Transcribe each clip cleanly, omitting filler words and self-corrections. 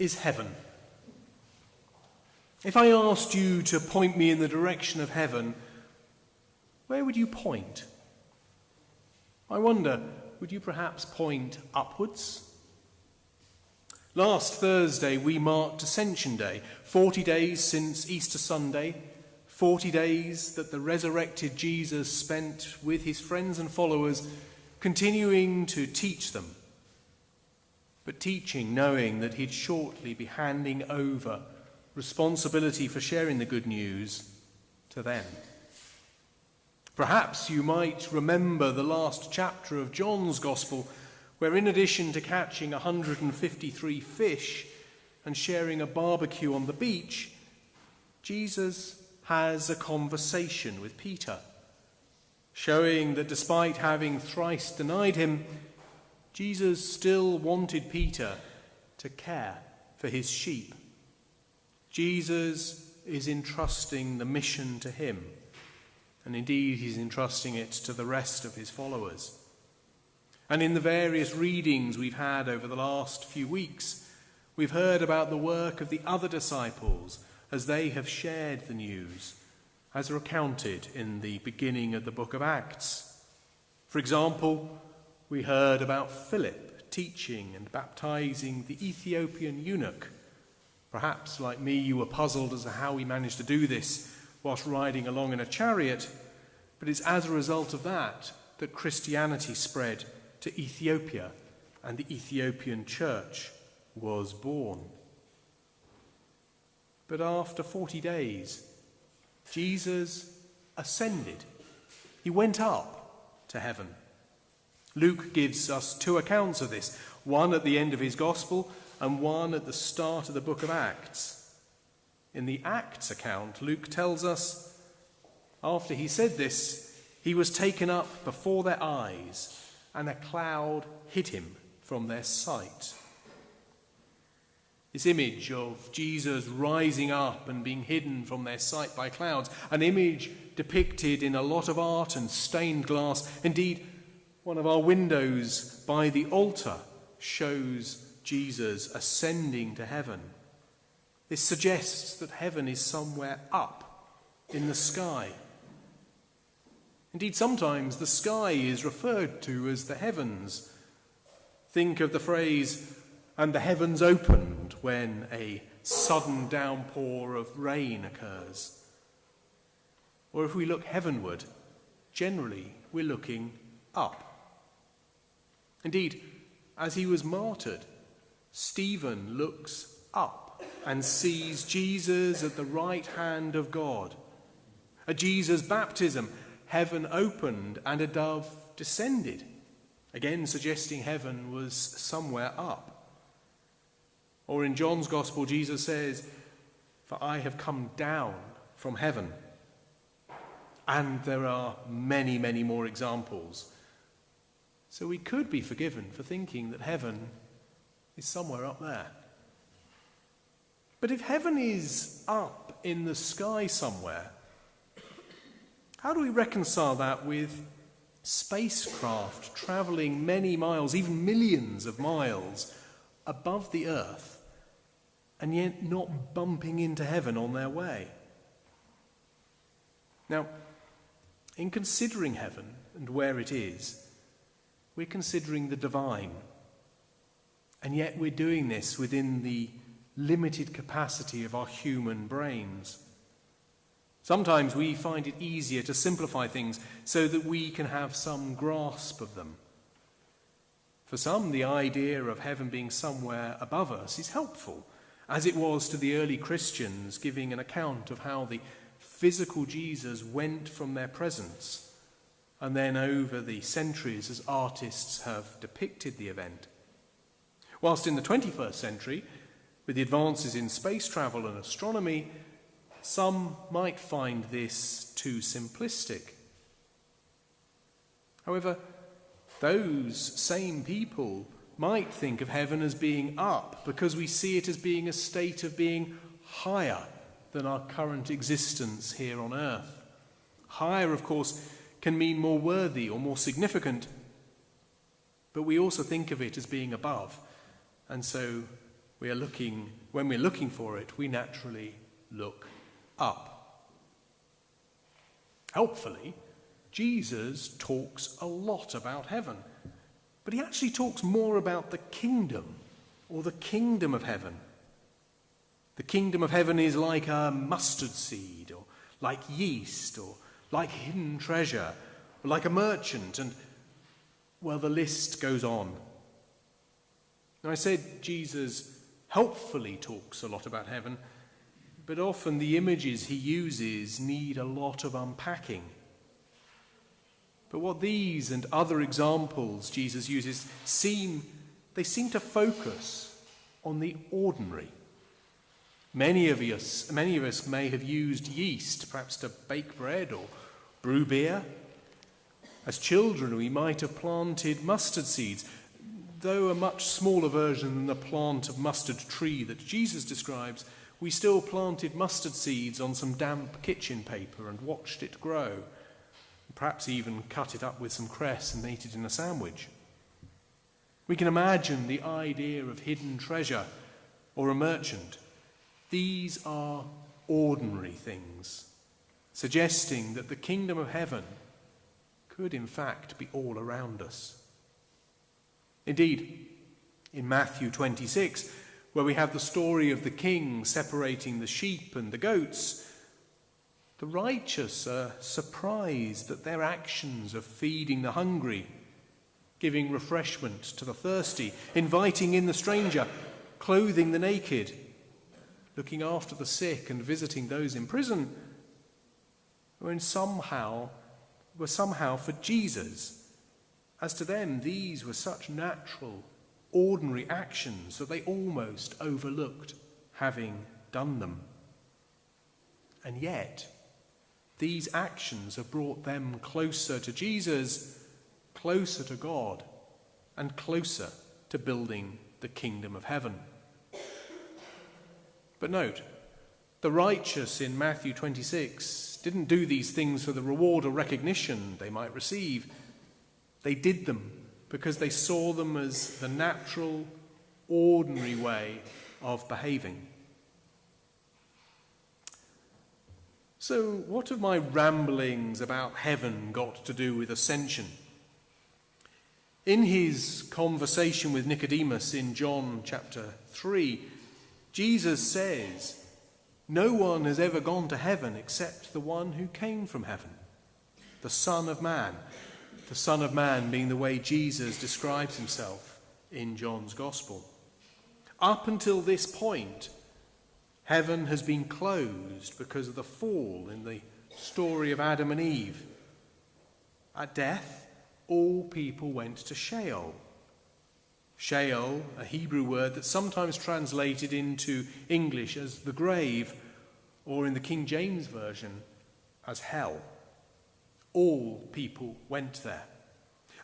is heaven? If I asked you to point me in the direction of heaven, where would you point? I wonder, would you perhaps point upwards? Last Thursday we marked Ascension Day, 40 days since Easter Sunday, 40 days that the resurrected Jesus spent with his friends and followers, continuing to teach them, but teaching knowing that he'd shortly be handing over responsibility for sharing the good news to them. Perhaps you might remember the last chapter of John's Gospel, where in addition to catching 153 fish and sharing a barbecue on the beach, Jesus has a conversation with Peter, showing that despite having thrice denied him, Jesus still wanted Peter to care for his sheep. Jesus is entrusting the mission to him, and indeed he's entrusting it to the rest of his followers. And in the various readings we've had over the last few weeks, we've heard about the work of the other disciples as they have shared the news, as recounted in the beginning of the book of Acts. For example, we heard about Philip teaching and baptizing the Ethiopian eunuch. Perhaps, like me, you were puzzled as to how he managed to do this whilst riding along in a chariot, but it's as a result of that that Christianity spread to Ethiopia and the Ethiopian church was born. But after 40 days, Jesus ascended. He went up to heaven. Luke gives us two accounts of this, one at the end of his gospel and one at the start of the book of Acts. In the Acts account, Luke tells us, after he said this, he was taken up before their eyes, and a cloud hid him from their sight. This image of Jesus rising up and being hidden from their sight by clouds, an image depicted in a lot of art and stained glass. Indeed, one of our windows by the altar shows Jesus ascending to heaven. This suggests that heaven is somewhere up in the sky. Indeed, sometimes the sky is referred to as the heavens. Think of the phrase, "and the heavens opened," when a sudden downpour of rain occurs. Or if we look heavenward, generally we're looking up. Indeed, as he was martyred, Stephen looks up and sees Jesus at the right hand of God. At Jesus' baptism, heaven opened and a dove descended, again suggesting heaven was somewhere up. Or in John's Gospel, Jesus says, "For I have come down from heaven." And there are many, many more examples. So we could be forgiven for thinking that heaven is somewhere up there. But if heaven is up in the sky somewhere, how do we reconcile that with spacecraft travelling many miles, even millions of miles, above the earth, and yet not bumping into heaven on their way? Now, in considering heaven and where it is, we're considering the divine. And yet we're doing this within the limited capacity of our human brains. Sometimes we find it easier to simplify things so that we can have some grasp of them. For some, the idea of heaven being somewhere above us is helpful, as it was to the early Christians, giving an account of how the physical Jesus went from their presence, and then over the centuries as artists have depicted the event. Whilst in the 21st century, with the advances in space travel and astronomy, some might find this too simplistic. However, those same people might think of heaven as being up because we see it as being a state of being higher than our current existence here on earth. Higher, of course, can mean more worthy or more significant, but we also think of it as being above, and so when we're looking for it, we naturally look up. Helpfully, Jesus talks a lot about heaven, but he actually talks more about the kingdom, or the kingdom of heaven. The kingdom of heaven is like a mustard seed, or like yeast, or like hidden treasure, or like a merchant, and, well, the list goes on. Now, I said Jesus helpfully talks a lot about heaven, but often the images he uses need a lot of unpacking. But what these and other examples Jesus uses seem to focus on the ordinary. Many of us may have used yeast, perhaps to bake bread or brew beer. As children, we might have planted mustard seeds, though a much smaller version than the plant of mustard tree that Jesus describes. We still planted mustard seeds on some damp kitchen paper and watched it grow. Perhaps even cut it up with some cress and ate it in a sandwich. We can imagine the idea of hidden treasure or a merchant. These are ordinary things, suggesting that the kingdom of heaven could in fact be all around us. Indeed, in Matthew 26, where we have the story of the king separating the sheep and the goats, the righteous are surprised that their actions of feeding the hungry, giving refreshment to the thirsty, inviting in the stranger, clothing the naked, looking after the sick and visiting those in prison, were somehow for Jesus. As to them, these were such natural, ordinary actions that they almost overlooked having done them. And yet, these actions have brought them closer to Jesus, closer to God, and closer to building the kingdom of heaven. But note, the righteous in Matthew 26 didn't do these things for the reward or recognition they might receive. They did them because they saw them as the natural, ordinary way of behaving. So, what have my ramblings about heaven got to do with ascension? In his conversation with Nicodemus in John chapter 3, Jesus says, "No one has ever gone to heaven except the one who came from heaven, the Son of Man." The Son of Man being the way Jesus describes himself in John's Gospel. Up until this point, heaven has been closed because of the fall in the story of Adam and Eve. At death, all people went to Sheol. Sheol, a Hebrew word that's sometimes translated into English as the grave, or in the King James Version as hell. All people went there.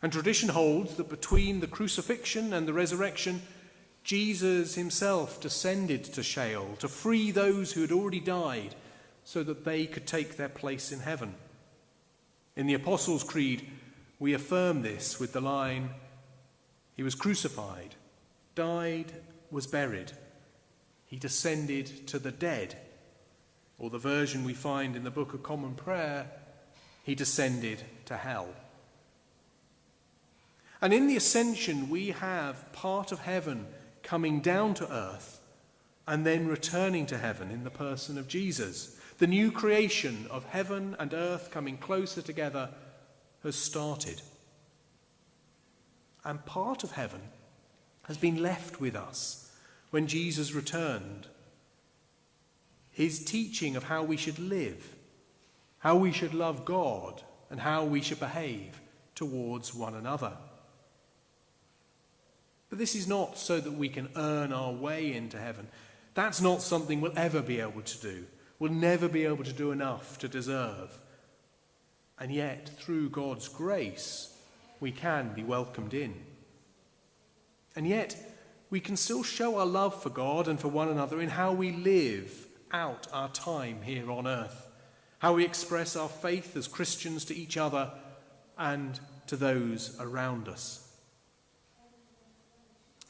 And tradition holds that between the crucifixion and the resurrection, Jesus himself descended to Sheol to free those who had already died so that they could take their place in heaven. In the Apostles' Creed, we affirm this with the line, "He was crucified, died, was buried. He descended to the dead." Or the version we find in the Book of Common Prayer, "He descended to hell." And in the ascension, we have part of heaven coming down to earth and then returning to heaven in the person of Jesus. The new creation of heaven and earth coming closer together has started. And part of heaven has been left with us when Jesus returned. His teaching of how we should live, how we should love God, and how we should behave towards one another. But this is not so that we can earn our way into heaven. That's not something we'll ever be able to do. We'll never be able to do enough to deserve. And yet, through God's grace, we can be welcomed in. And yet, we can still show our love for God and for one another in how we live out our time here on earth, how we express our faith as Christians to each other and to those around us.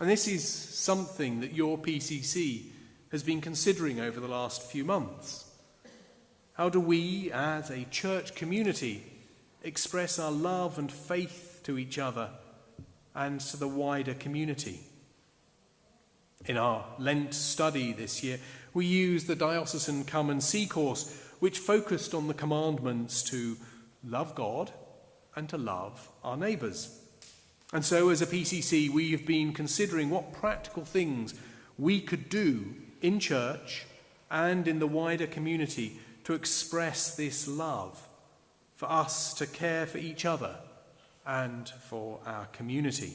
And this is something that your PCC has been considering over the last few months. How do we, as a church community, express our love and faith to each other and to the wider community? In our Lent study this year, we used the Diocesan Come and See course, which focused on the commandments to love God and to love our neighbours. And so as a PCC, we have been considering what practical things we could do in church and in the wider community to express this love, for us to care for each other and for our community.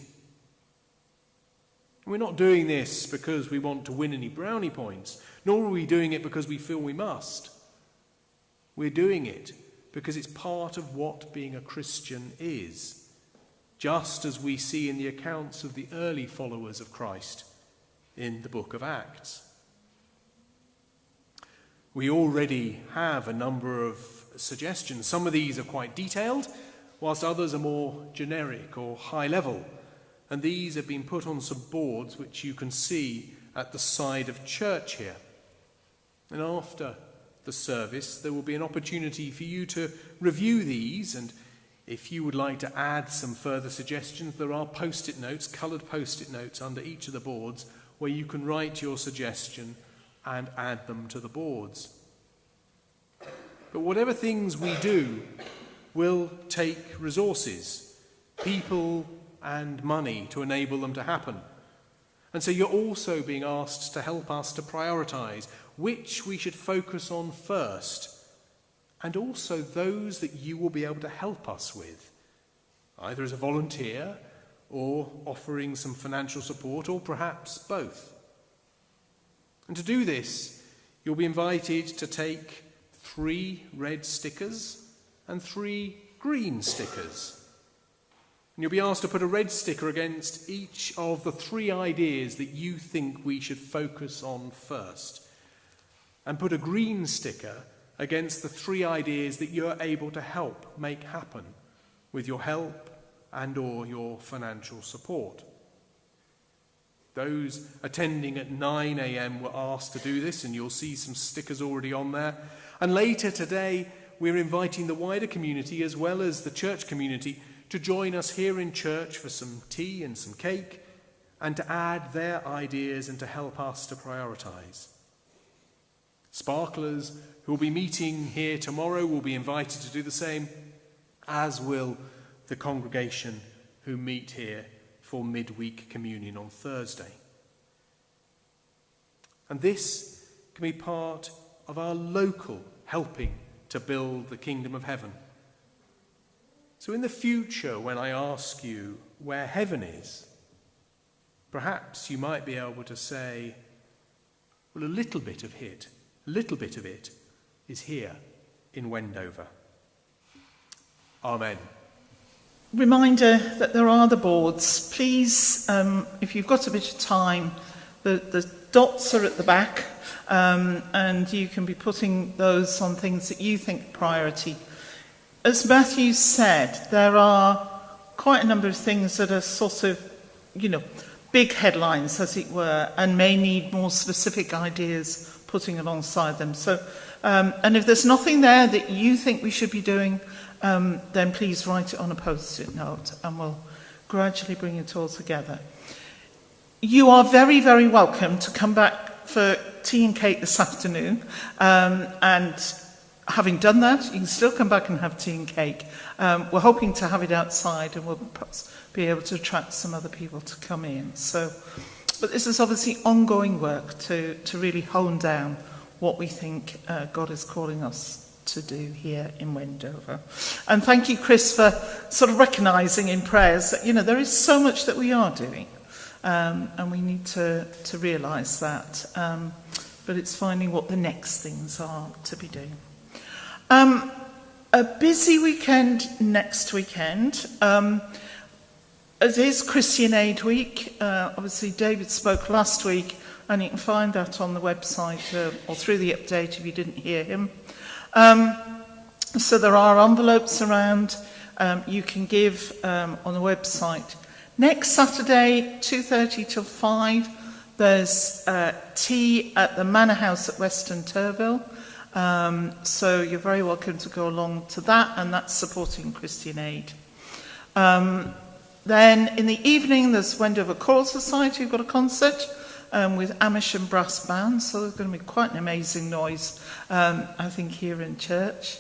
We're not doing this because we want to win any brownie points, nor are we doing it because we feel we must. We're doing it because it's part of what being a Christian is, just as we see in the accounts of the early followers of Christ in the book of Acts. We already have a number of suggestions. Some of these are quite detailed, whilst others are more generic or high level. And these have been put on some boards which you can see at the side of church here. And after the service, there will be an opportunity for you to review these, and if you would like to add some further suggestions, there are post-it notes, coloured post-it notes under each of the boards where you can write your suggestion and add them to the boards. But whatever things we do will take resources, people and money to enable them to happen. And so you're also being asked to help us to prioritise which we should focus on first, and also those that you will be able to help us with, either as a volunteer or offering some financial support, or perhaps both. And to do this, you'll be invited to take 3 red stickers and 3 green stickers. And you'll be asked to put a red sticker against each of the 3 ideas that you think we should focus on first, and put a green sticker against the 3 ideas that you're able to help make happen with your help and or your financial support. Those attending at 9 a.m. were asked to do this, and you'll see some stickers already on there. And later today, we're inviting the wider community as well as the church community to join us here in church for some tea and some cake, and to add their ideas and to help us to prioritise. Sparklers who will be meeting here tomorrow will be invited to do the same, as will the congregation who meet here for midweek communion on Thursday. And this can be part of our local helping to build the kingdom of heaven. So in the future, when I ask you where heaven is, perhaps you might be able to say, well, a little bit of it is here in Wendover. Amen. Reminder that there are the boards. Please, if you've got a bit of time, the dots are at the back, and you can be putting those on things that you think priority. As Matthew said, there are quite a number of things that are sort of, big headlines, as it were, and may need more specific ideas putting alongside them. So, and if there's nothing there that you think we should be doing, then please write it on a post-it note, and we'll gradually bring it all together. You are very, very welcome to come back for tea and cake this afternoon, and having done that, you can still come back and have tea and cake. We're hoping to have it outside, and we'll perhaps be able to attract some other people to come in. So, but this is obviously ongoing work to really hone down what we think God is calling us to do here in Wendover. And thank you, Chris, for sort of recognising in prayers that, there is so much that we are doing, and we need to realise that. But it's finding what the next things are to be doing. A busy weekend next weekend. It is Christian Aid Week. Obviously, David spoke last week, and you can find that on the website or through the update if you didn't hear him. So there are envelopes around. You can give on the website. Next Saturday, 2:30 till 5, there's tea at the Manor House at Weston Turville. So you're very welcome to go along to that, and that's supporting Christian Aid. Then in the evening, there's Wendover Choral Society who've got a concert with Amersham Brass Band, so there's going to be quite an amazing noise, I think, here in church.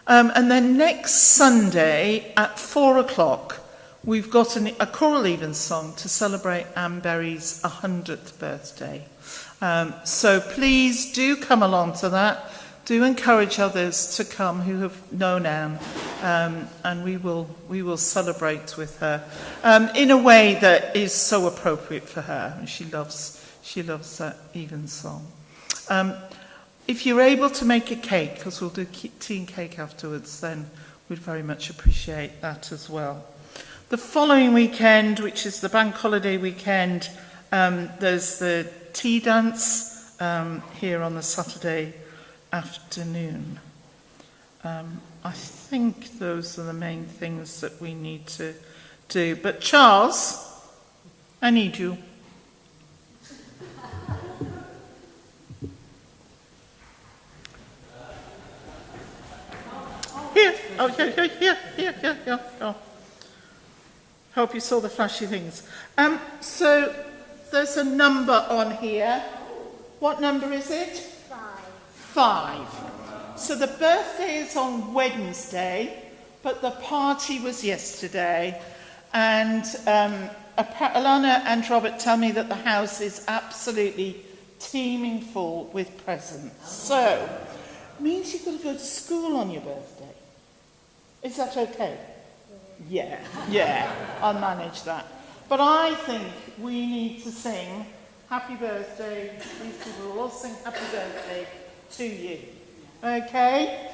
And then next Sunday at 4 o'clock, we've got a choral evensong to celebrate Anne Berry's 100th birthday. So please do come along to that. Do encourage others to come who have known Anne, and we will celebrate with her in a way that is so appropriate for her. And she loves that evensong. If you're able to make a cake, because we'll do tea and cake afterwards, then we'd very much appreciate that as well. The following weekend, which is the bank holiday weekend, there's the tea dance here on the Saturday afternoon. I think those are the main things that we need to do. But Charles, I need you. Here. Oh, here. Oh. Hope you saw the flashy things. So there's a number on here. What number is it? 5. So the birthday is on Wednesday, but the party was yesterday. And Alana and Robert tell me that the house is absolutely teeming full with presents. So it means you've got to go to school on your birthday. Is that okay? Yeah, I'll manage that. But I think we need to sing happy birthday. These people will all sing happy birthday to you. Okay?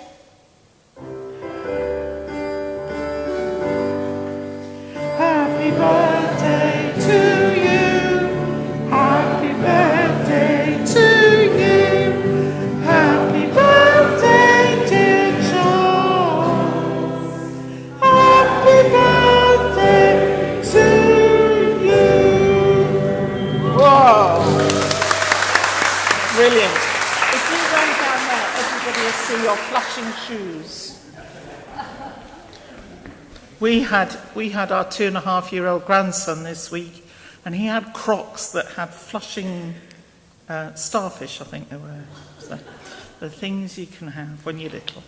Happy birthday to you. Happy birthday to you. Happy birthday, dear Charles. Happy birthday to you. Whoa. Brilliant. If you went down there, everybody will see your flashing shoes. We had our 2.5-year-old grandson this week, and he had Crocs that had flashing starfish, I think they were. So, the things you can have when you're little.